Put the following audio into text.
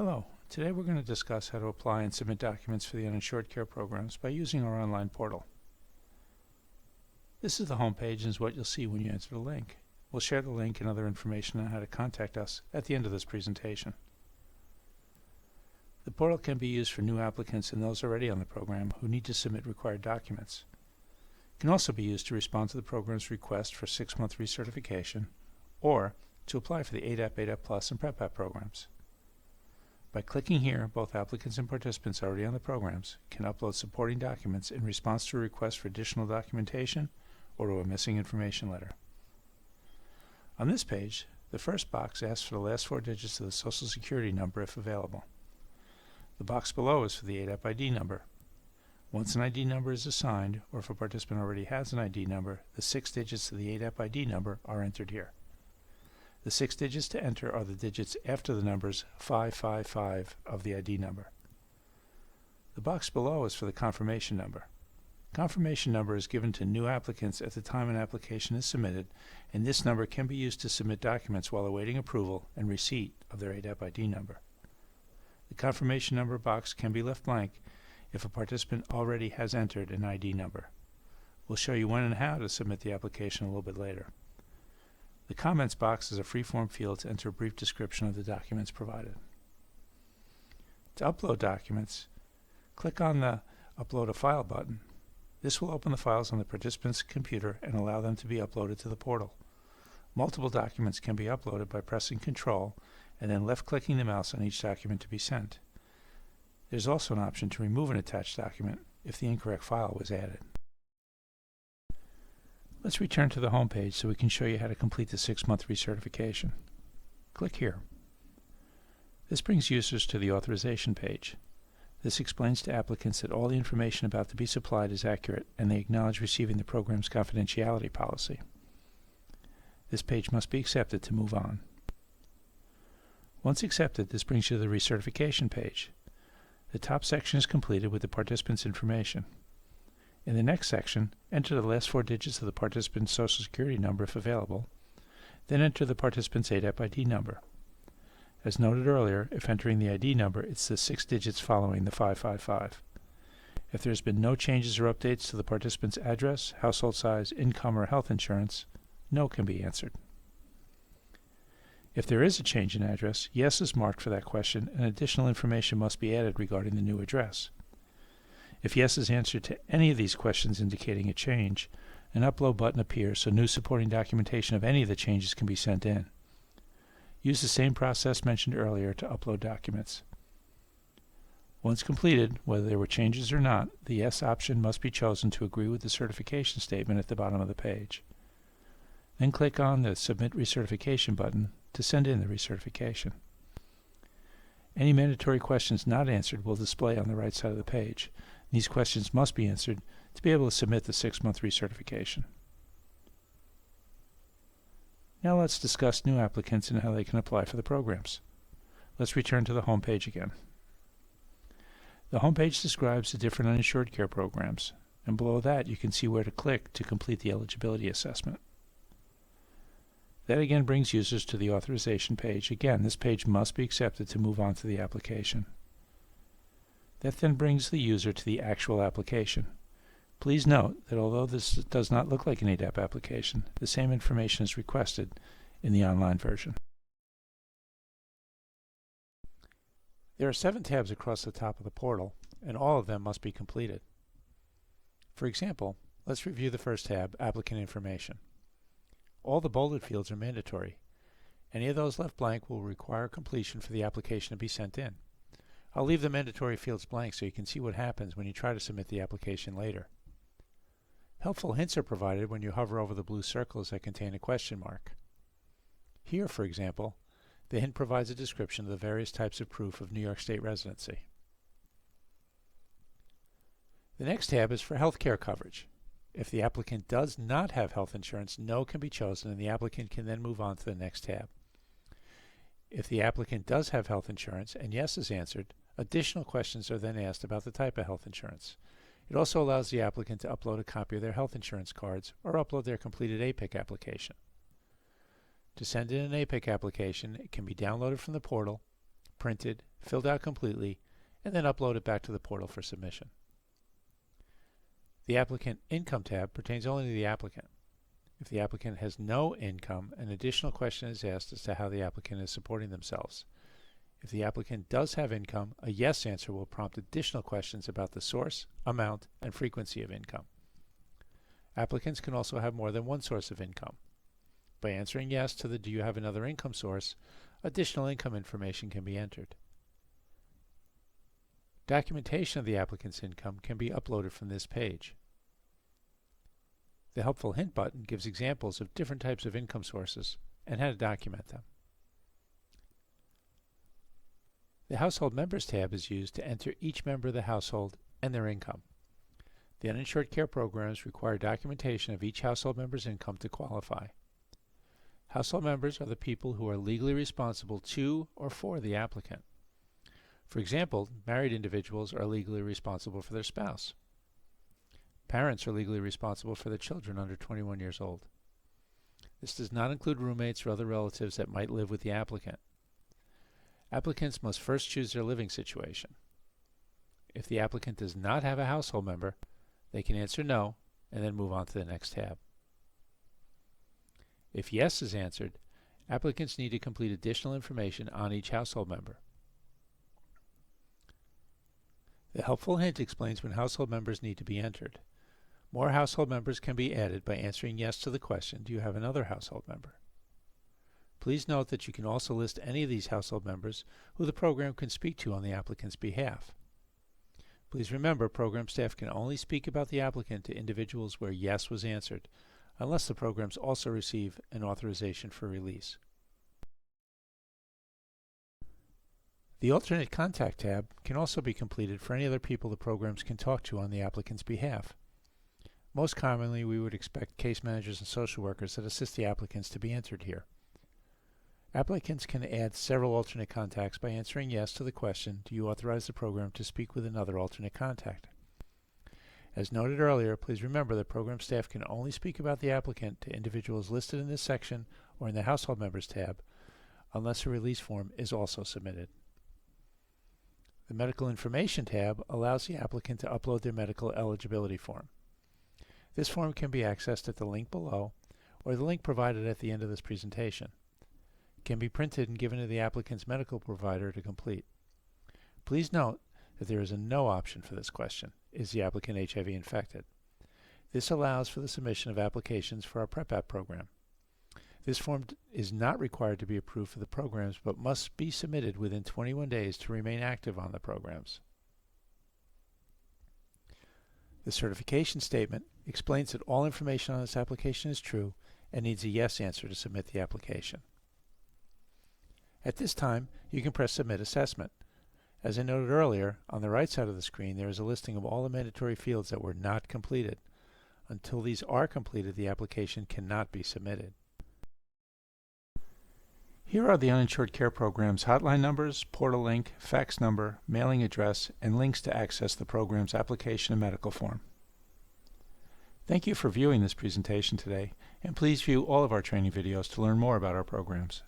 Hello, today we're going to discuss how to apply and submit documents for the Uninsured Care Programs by using our online portal. This is the home page and is what you'll see when you enter the link. We'll share the link and other information on how to contact us at the end of this presentation. The portal can be used for new applicants and those already on the program who need to submit required documents. It can also be used to respond to the program's request for 6-month recertification or to apply for the ADAP, ADAP Plus, and PrepApp programs. By clicking here, both applicants and participants already on the programs can upload supporting documents in response to a request for additional documentation or to a missing information letter. On this page, the first box asks for the last 4 digits of the Social Security number if available. The box below is for the ADAP ID number. Once an ID number is assigned, or if a participant already has an ID number, the 6 digits of the ADAP ID number are entered here. The 6 digits to enter are the digits after the numbers 555 of the ID number. The box below is for the confirmation number. Confirmation number is given to new applicants at the time an application is submitted, and this number can be used to submit documents while awaiting approval and receipt of their ADAP ID number. The confirmation number box can be left blank if a participant already has entered an ID number. We'll show you when and how to submit the application a little bit later. The comments box is a free-form field to enter a brief description of the documents provided. To upload documents, click on the Upload a File button. This will open the files on the participant's computer and allow them to be uploaded to the portal. Multiple documents can be uploaded by pressing Ctrl and then left-clicking the mouse on each document to be sent. There's also an option to remove an attached document if the incorrect file was added. Let's return to the home page so we can show you how to complete the 6-month recertification. Click here. This brings users to the authorization page. This explains to applicants that all the information about to be supplied is accurate and they acknowledge receiving the program's confidentiality policy. This page must be accepted to move on. Once accepted, this brings you to the recertification page. The top section is completed with the participant's information. In the next section, enter the last 4 digits of the participant's Social Security number if available, then enter the participant's ADAP ID number. As noted earlier, if entering the ID number, it's the 6 digits following the 555. If there has been no changes or updates to the participant's address, household size, income, or health insurance, no can be answered. If there is a change in address, yes is marked for that question and additional information must be added regarding the new address. If yes is answered to any of these questions indicating a change, an upload button appears so new supporting documentation of any of the changes can be sent in. Use the same process mentioned earlier to upload documents. Once completed, whether there were changes or not, the yes option must be chosen to agree with the certification statement at the bottom of the page. Then click on the Submit Recertification button to send in the recertification. Any mandatory questions not answered will display on the right side of the page. These questions must be answered to be able to submit the 6-month recertification. Now let's discuss new applicants and how they can apply for the programs. Let's return to the home page again. The home page describes the different uninsured care programs, and below that you can see where to click to complete the eligibility assessment. That again brings users to the authorization page. Again, this page must be accepted to move on to the application. That then brings the user to the actual application. Please note that although this does not look like an ADAP application, the same information is requested in the online version. There are 7 tabs across the top of the portal, and all of them must be completed. For example, let's review the first tab, Applicant Information. All the bolded fields are mandatory. Any of those left blank will require completion for the application to be sent in. I'll leave the mandatory fields blank so you can see what happens when you try to submit the application later. Helpful hints are provided when you hover over the blue circles that contain a question mark. Here, for example, the hint provides a description of the various types of proof of New York State residency. The next tab is for healthcare coverage. If the applicant does not have health insurance, no can be chosen and the applicant can then move on to the next tab. If the applicant does have health insurance and yes is answered, additional questions are then asked about the type of health insurance. It also allows the applicant to upload a copy of their health insurance cards or upload their completed APIC application. To send in an APIC application, it can be downloaded from the portal, printed, filled out completely, and then uploaded back to the portal for submission. The Applicant Income tab pertains only to the applicant. If the applicant has no income, an additional question is asked as to how the applicant is supporting themselves. If the applicant does have income, a yes answer will prompt additional questions about the source, amount, and frequency of income. Applicants can also have more than one source of income. By answering yes to the "Do you have another income source?", additional income information can be entered. Documentation of the applicant's income can be uploaded from this page. The Helpful Hint button gives examples of different types of income sources and how to document them. The Household Members tab is used to enter each member of the household and their income. The Uninsured Care Programs require documentation of each household member's income to qualify. Household members are the people who are legally responsible to or for the applicant. For example, married individuals are legally responsible for their spouse. Parents are legally responsible for their children under 21 years old. This does not include roommates or other relatives that might live with the applicant. Applicants must first choose their living situation. If the applicant does not have a household member, they can answer no and then move on to the next tab. If yes is answered, applicants need to complete additional information on each household member. The Helpful Hint explains when household members need to be entered. More household members can be added by answering yes to the question, "Do you have another household member?" Please note that you can also list any of these household members who the program can speak to on the applicant's behalf. Please remember, program staff can only speak about the applicant to individuals where yes was answered, unless the programs also receive an authorization for release. The Alternate Contact tab can also be completed for any other people the programs can talk to on the applicant's behalf. Most commonly, we would expect case managers and social workers that assist the applicants to be entered here. Applicants can add several alternate contacts by answering yes to the question, "Do you authorize the program to speak with another alternate contact?" As noted earlier, please remember that program staff can only speak about the applicant to individuals listed in this section or in the Household Members tab, unless a release form is also submitted. The Medical Information tab allows the applicant to upload their medical eligibility form. This form can be accessed at the link below or the link provided at the end of this presentation. It can be printed and given to the applicant's medical provider to complete. Please note that there is a no option for this question: is the applicant HIV infected? This allows for the submission of applications for our PrEP app program. This form is not required to be approved for the programs, but must be submitted within 21 days to remain active on the programs. The certification statement explains that all information on this application is true and needs a yes answer to submit the application. At this time, you can press Submit Assessment. As I noted earlier, on the right side of the screen there is a listing of all the mandatory fields that were not completed. Until these are completed, the application cannot be submitted. Here are the Uninsured Care Program's hotline numbers, portal link, fax number, mailing address, and links to access the program's application and medical form. Thank you for viewing this presentation today, and please view all of our training videos to learn more about our programs.